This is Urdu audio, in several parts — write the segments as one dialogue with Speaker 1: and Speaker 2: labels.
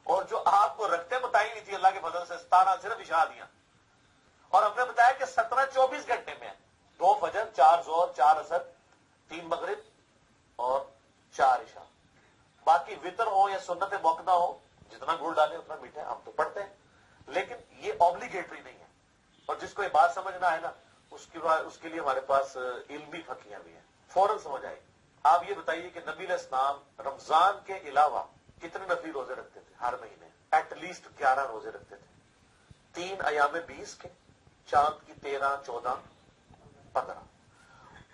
Speaker 1: اور جو آپ کو رکھتے بتائی نہیں تھی اللہ کے فضل سے 17 صرف عشاء دیا، اور ہم نے بتایا کہ 17-24 گھنٹے میں 2 فجر، 4 ظہر، 4 عصر، 3 مغرب اور 4 عشاء۔ باقی وطر ہو یا سنت موقدہ ہو، جتنا گڑ ڈالے اتنا میٹھا ہے، ہم تو پڑھتے ہیں، لیکن یہ اوبلیگیٹری نہیں ہے۔ اور جس کو یہ بات سمجھنا ہے نا، اس کے لیے ہمارے پاس علمی فقیاں بھی ہیں، فوراً سمجھ آئے۔ آپ یہ بتائیے کہ نبی علیہ السلام رمضان کے علاوہ کتنے نفلی روزے رکھتے تھے ہر مہینے؟ ایٹ لیسٹ 11 روزے رکھتے تھے، 3 ایام 20 کے، چاند کی 13، 14، 15،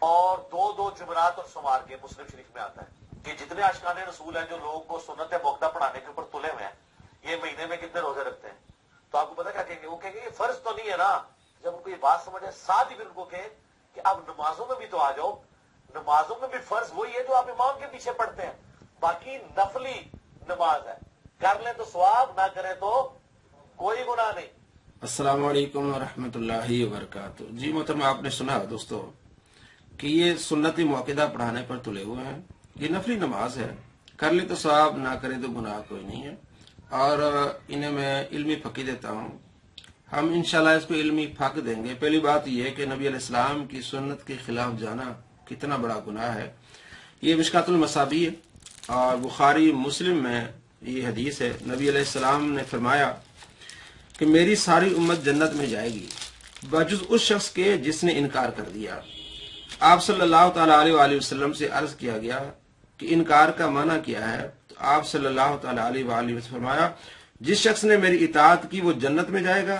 Speaker 1: اور 2 جمعرات اور سوموار کے۔ مسلم شریف میں آتا ہے کہ جتنے عاشقان رسول ہیں جو لوگوں کو سنت موقدہ پڑھانے کے اوپر تلے ہوئے ہیں، یہ مہینے میں کتنے روزے رکھتے ہیں؟ تو آپ کو پتا کیا کہیں گے؟ وہ کہیں گے یہ فرض تو نہیں ہے نا۔ جب ان کو یہ بات سمجھ آئے، ساتھ ہی پھر ان کو کہیں کہ اب نمازوں میں بھی تو آ جاؤ، نمازوں میں بھی فرض وہی ہے جو آپ امام کے پیچھے پڑھتے ہیں، باقی نفلی نماز ہے، کر لیں تو ثواب، نہ کریں تو کوئی گناہ نہیں۔
Speaker 2: السلام علیکم ورحمۃ اللہ وبرکاتہ۔ جی محترم، آپ نے سنا دوستو کہ یہ سنت موقدہ پڑھانے پر تلے ہوئے ہیں، یہ نفلی نماز ہے، کر لے تو ثواب، نہ کرے تو گناہ کوئی نہیں ہے، اور انہیں میں علمی فقہ دیتا ہوں۔ ہم انشاءاللہ اس کو علمی فقہ دیں گے۔ پہلی بات یہ ہے کہ نبی علیہ السلام کی سنت کے خلاف جانا کتنا بڑا گناہ ہے۔ یہ مشکات المصابیح اور بخاری مسلم میں یہ حدیث ہے، نبی علیہ السلام نے فرمایا کہ میری ساری امت جنت میں جائے گی بجز اس شخص کے جس نے انکار کر دیا۔ آپ صلی اللہ تعالی علیہ وآلہ وسلم سے عرض کیا گیا کہ انکار کا معنی کیا ہے؟ تو آپ صلی اللہ تعالی علیہ وآلہ وسلم فرمایا جس شخص نے میری اطاعت کی وہ جنت میں جائے گا،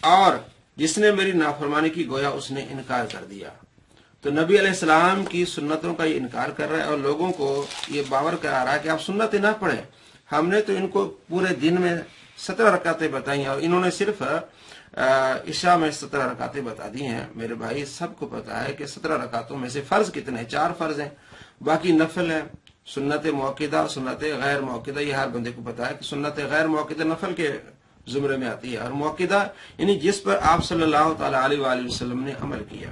Speaker 2: اور جس نے میری نافرمانی کی گویا اس نے انکار کر دیا۔ تو نبی علیہ السلام کی سنتوں کا یہ انکار کر رہا ہے، اور لوگوں کو یہ باور کرا رہا ہے کہ آپ سنتیں نہ پڑھیں۔ ہم نے تو ان کو پورے دن میں 17 رکعتیں بتائی ہیں، اور انہوں نے صرف عشاء میں 17 رکعتیں بتا دی ہیں۔ میرے بھائی، سب کو پتا ہے کہ 17 رکعتوں میں سے فرض کتنے ہیں؟ 4 فرض ہیں، باقی نفل ہیں، سنت موقدہ، سنت غیر موقدہ۔ یہ ہر بندے کو پتا ہے کہ سنت غیر موقدہ نفل کے زمرے میں آتی ہے، اور موقدہ یعنی جس پر آپ صلی اللہ تعالی علیہ وآلہ وسلم نے عمل کیا۔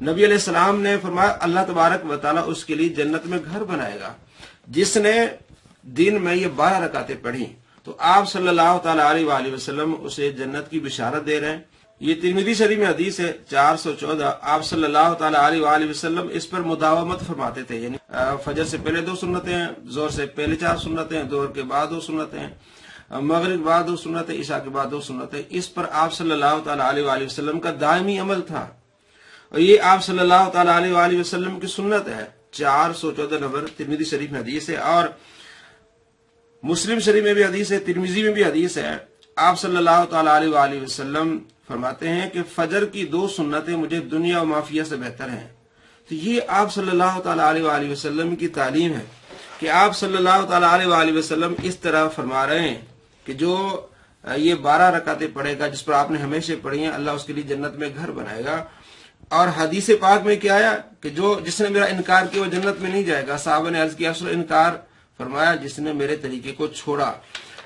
Speaker 2: نبی علیہ السلام نے فرمایا اللہ تبارک و تعالیٰ اس کے لیے جنت میں گھر بنائے گا جس نے دن میں یہ 12 رکعتیں پڑھی۔ تو آپ صلی اللہ تعالی علیہ وآلہ وسلم اسے جنت کی بشارت دے رہے ہیں۔ یہ ترمذی شریف میں حدیث ہے 414۔ آپ صلی اللہ تعالی علیہ وآلہ وسلم اس پر مداومت فرماتے تھے، یعنی فجر سے پہلے 2 سنتیں ہیں، ظہر سے پہلے 4 سنتیں ہیں، ظہر کے بعد 2 سنتیں ہیں، مغرب کے بعد 2 سنتیں، عشاء کے بعد 2 سنتیں۔ اس پر آپ صلی اللہ تعالی علیہ وآلہ وسلم کا دائمی عمل تھا، اور یہ آپ صلی اللہ تعالی علیہ وآلہ وسلم کی سنت ہے۔ 414 نمبر ترمذی شریف میں حدیث ہے، اور مسلم شریف میں بھی حدیث ہے، ترمذی میں بھی حدیث ہے۔ آپ صلی اللہ تعالی علیہ وآلہ وسلم فرماتے ہیں کہ فجر کی 2 سنتیں مجھے دنیا و مافیہ سے بہتر ہیں۔ تو یہ آپ صلی اللہ تعالی علیہ وآلہ وسلم کی تعلیم ہے کہ آپ صلی اللہ تعالی علیہ وآلہ وسلم اس طرح فرما رہے ہیں کہ جو یہ 12 رکعتیں پڑھے گا، جس پر آپ نے ہمیشہ پڑھی ہیں، اللہ اس کے لیے جنت میں گھر بنائے گا۔ اور حدیث پاک میں کیا آیا کہ جس نے میرا انکار کیا وہ جنت میں نہیں جائے گا۔ صحابہ نے عرض کیا رسول انکار؟ فرمایا جس نے میرے طریقے کو چھوڑا۔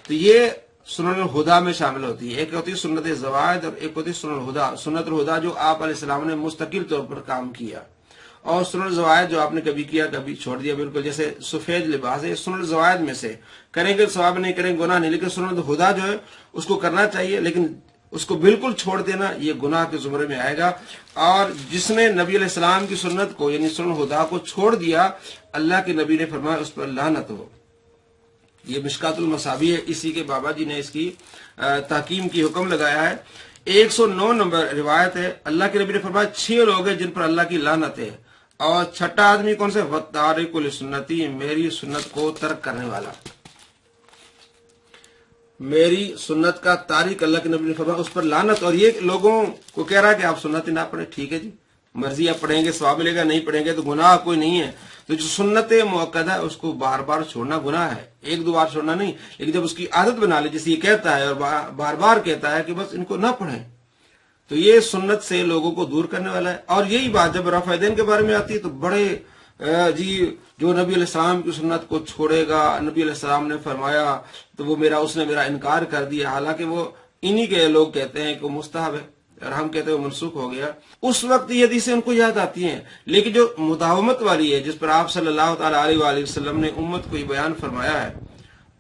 Speaker 2: تو یہ سنن الہدا میں شامل ہوتی ہے، ایک ہوتی ہے سنت زوائد اور ایک ہوتی ہے سنن الہدا۔ سنت الہدا جو آپ علیہ السلام نے مستقل طور پر کام کیا، اور سنن الزوائد جو آپ نے کبھی کیا کبھی چھوڑ دیا، بالکل جیسے سفید لباس ہے، سنن الزوائد میں سے کریں گے ثواب، نہیں کریں گناہ نہیں، لیکن سنن الہدا جو ہے اس کو کرنا چاہیے، لیکن اس کو بالکل چھوڑ دینا یہ گناہ کے زمرے میں آئے گا۔ اور جس نے نبی علیہ السلام کی سنت کو یعنی سنن الہدا کو چھوڑ دیا، اللہ کے نبی نے فرمایا اس پر لعنت ہو۔ یہ مشکات المصابیح ہے، اسی کے بابا جی نے اس کی تحکیم کی حکم لگایا ہے۔ 109 نمبر روایت ہے، اللہ کے نبی نے فرمایا 6 لوگ ہیں جن پر اللہ کی لعنت ہے، اور 6واں آدمی کون سے؟ وَتَارِكُ لِسُنَّتِي، میری سنت کو ترک کرنے والا۔ میری سنت کا تارک، اللہ کے نبی نے فرمایا اس پر لعنت۔ اور یہ لوگوں کو کہہ رہا ہے کہ آپ سنت نہ پڑھیں، ٹھیک ہے جی، مرضی آپ پڑھیں گے ثواب ملے گا، نہیں پڑھیں گے تو گناہ کوئی نہیں ہے۔ تو جو سنت موقدہ ہے اس کو بار بار چھوڑنا گناہ ہے، 1-2 بار چھوڑنا نہیں، لیکن جب اس کی عادت بنا لے، جیسے یہ کہتا ہے اور بار بار کہتا ہے کہ بس ان کو نہ پڑھیں، تو یہ سنت سے لوگوں کو دور کرنے والا ہے۔ اور یہی بات جب رفع دین کے بارے میں آتی ہے تو بڑے جو نبی علیہ السلام کی سنت کو چھوڑے گا، نبی علیہ السلام نے فرمایا تو وہ اس نے میرا انکار کر دیا، حالانکہ وہ انہی کے لوگ کہتے ہیں کہ وہ مستحب ہے اور ہم کہتے ہیں وہ منسوخ ہو گیا۔ اس وقت یہ حدیثیں ان کو یاد آتی ہیں، لیکن جو مداومت والی ہے، جس پر آپ صلی اللہ تعالی علیہ وآلہ وسلم نے امت کو یہ بیان فرمایا ہے،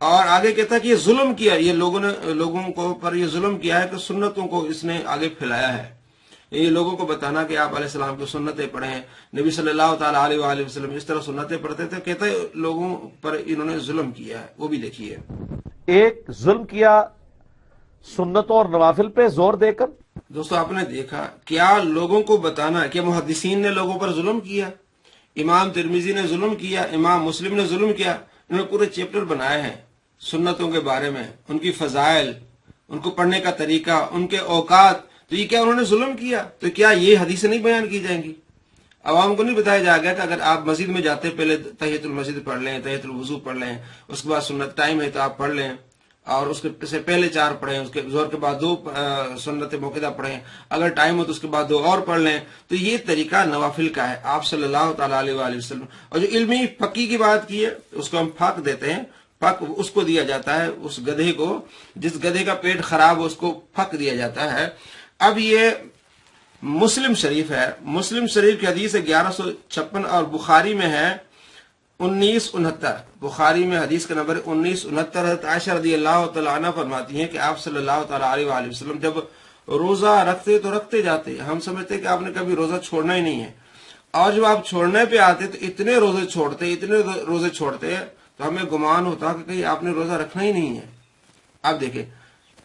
Speaker 2: اور آگے کہتا ہے کہ یہ ظلم کیا، یہ لوگوں کو پر یہ ظلم کیا ہے کہ سنتوں کو اس نے آگے پھیلایا ہے. یہ لوگوں کو بتانا کہ آپ علیہ السلام کی سنتیں پڑھیں، نبی صلی اللہ تعالیٰ علیہ وآلہ وسلم اس طرح سنتیں پڑھتے تھے. کہتا ہے لوگوں پر انہوں نے ظلم کیا ہے. وہ بھی دیکھیے.
Speaker 1: ایک ظلم کیا سنتوں اور نوافل پہ زور دے کر.
Speaker 2: دوستو آپ نے دیکھا کیا لوگوں کو بتانا کہ محدثین نے لوگوں پر ظلم کیا، امام ترمذی نے ظلم کیا، امام مسلم نے ظلم کیا. انہوں نے پورے چیپٹر بنائے ہیں سنتوں کے بارے میں، ان کی فضائل، ان کو پڑھنے کا طریقہ، ان کے اوقات. تو یہ کیا انہوں نے ظلم کیا؟ تو کیا یہ حدیثیں نہیں بیان کی جائیں گی؟ عوام کو نہیں بتایا جائے گا کہ اگر آپ مسجد میں جاتے پہلے تحیۃ المسجد پڑھ لیں، تحیۃ الوضو پڑھ لیں، اس کے بعد سنت ٹائم ہے تو آپ پڑھ لیں، اور اس کے سے پہلے 4 پڑھیں، اس کے ظہر کے بعد 2 سنت موقع پڑھیں، اگر ٹائم ہو تو اس کے بعد 2 اور پڑھ لیں. تو یہ طریقہ نوافل کا ہے آپ صلی اللہ تعالیٰ علیہ وآلہ وسلم. اور جو علمی فقی کی بات کی ہے اس کو ہم فق دیتے ہیں. فق اس کو دیا جاتا ہے، اس گدھے کو، جس گدھے کا پیٹ خراب ہو اس کو فق دیا جاتا ہے. اب یہ مسلم شریف ہے، مسلم شریف کی حدیث ہے 1156 اور بخاری میں ہے 1969. بخاری میں حدیث کا نمبر 1969. حضرت عائشہ رضی اللہ تعالیٰ عنہ فرماتی ہیں کہ آپ صلی اللہ تعالیٰ علیہ وآلہ وسلم جب روزہ رکھتے تو رکھتے جاتے، ہم سمجھتے کہ آپ نے کبھی روزہ چھوڑنا ہی نہیں ہے، اور جب آپ چھوڑنے پہ آتے تو اتنے روزے چھوڑتے تو ہمیں گمان ہوتا کہ کہیں آپ نے روزہ رکھنا ہی نہیں ہے. اب دیکھیں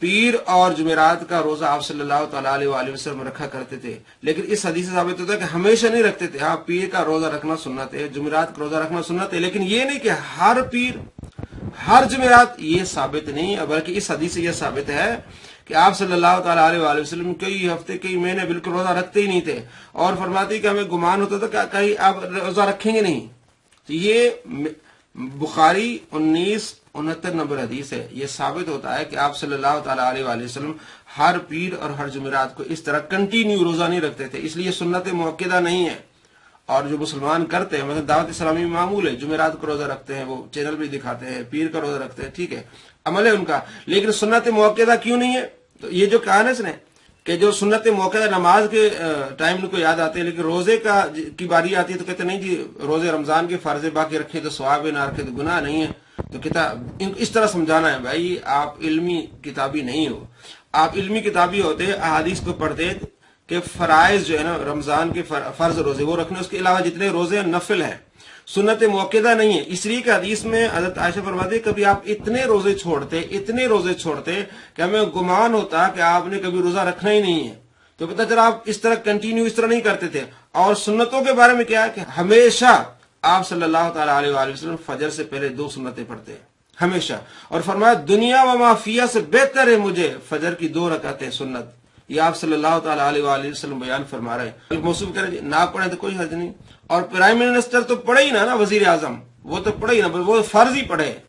Speaker 2: پیر اور جمعرات کا روزہ آپ صلی اللہ تعالیٰ علیہ وآلہ وسلم رکھا کرتے تھے، لیکن اس حدیث سے ثابت ہوتا ہے کہ ہمیشہ نہیں رکھتے تھے. ہاں پیر کا روزہ رکھنا سنت ہے، جمعرات کا روزہ رکھنا سنت ہے، لیکن یہ نہیں کہ ہر پیر ہر جمعرات، یہ ثابت نہیں ہے. بلکہ اس حدیث سے یہ ثابت ہے کہ آپ صلی اللہ تعالیٰ علیہ وآلہ وسلم کئی ہفتے کئی مہینے بالکل روزہ رکھتے ہی نہیں تھے، اور فرماتے کہ ہمیں گمان ہوتا تھا کہ کہیں آپ روزہ رکھیں گے نہیں. تو یہ بخاری 1969 نمبر حدیث ہے. یہ ثابت ہوتا ہے کہ آپ صلی اللہ تعالیٰ علیہ وآلہ وسلم ہر پیر اور ہر جمعرات کو اس طرح کنٹینیو روزہ نہیں رکھتے تھے، اس لیے سنت موقدہ نہیں ہے. اور جو مسلمان کرتے ہیں مثلا دعوت اسلامی میں معمول ہے، جمعرات کو روزہ رکھتے ہیں، وہ چینل بھی دکھاتے ہیں، پیر کا روزہ رکھتے ہیں، ٹھیک ہے، عمل ہے ان کا، لیکن سنت موقدہ کیوں نہیں ہے؟ تو یہ جو کہا نا اس نے کہ جو سنت موقدہ نماز کے ٹائم ان کو یاد آتے ہیں، لیکن روزے کی باری آتی ہے تو کہتے نہیں جی روزے رمضان کے فرض باقی رکھے تو ثواب ہے، نہ رکھے تو گناہ نہیں ہے. تو کتاب اس طرح سمجھانا ہے بھائی آپ علمی کتابی نہیں ہو. آپ علمی کتابی ہوتے احادیث کو پڑھتے کہ فرائض جو ہے نا رمضان کے فرض روزے وہ رکھنے، اس کے علاوہ جتنے روزے ہیں نفل ہیں، سنت موقدہ نہیں ہے. اس لیے کہ حدیث میں حضرت عائشہ فرماتی کبھی آپ اتنے روزے چھوڑتے کہ ہمیں گمان ہوتا کہ آپ نے کبھی روزہ رکھنا ہی نہیں ہے. تو پتہ چلا آپ اس طرح کنٹینیو اس طرح نہیں کرتے تھے. اور سنتوں کے بارے میں کیا ہے کہ ہمیشہ آپ صلی اللہ تعالیٰ علیہ وآلہ وسلم فجر سے پہلے 2 سنتیں پڑھتے ہیں ہمیشہ، اور فرمایا دنیا و ما فیہا سے بہتر ہے مجھے فجر کی 2 رکعتیں سنت. یہ آپ صلی اللہ تعالیٰ علیہ وآلہ وسلم بیان فرما رہے ہیں. موصوف کریں جی نہ پڑھیں تو کوئی حرج نہیں. اور پرائم منسٹر تو پڑھے ہی نا وزیر اعظم، وہ تو پڑھے ہی نا، وہ فرض ہی پڑھے.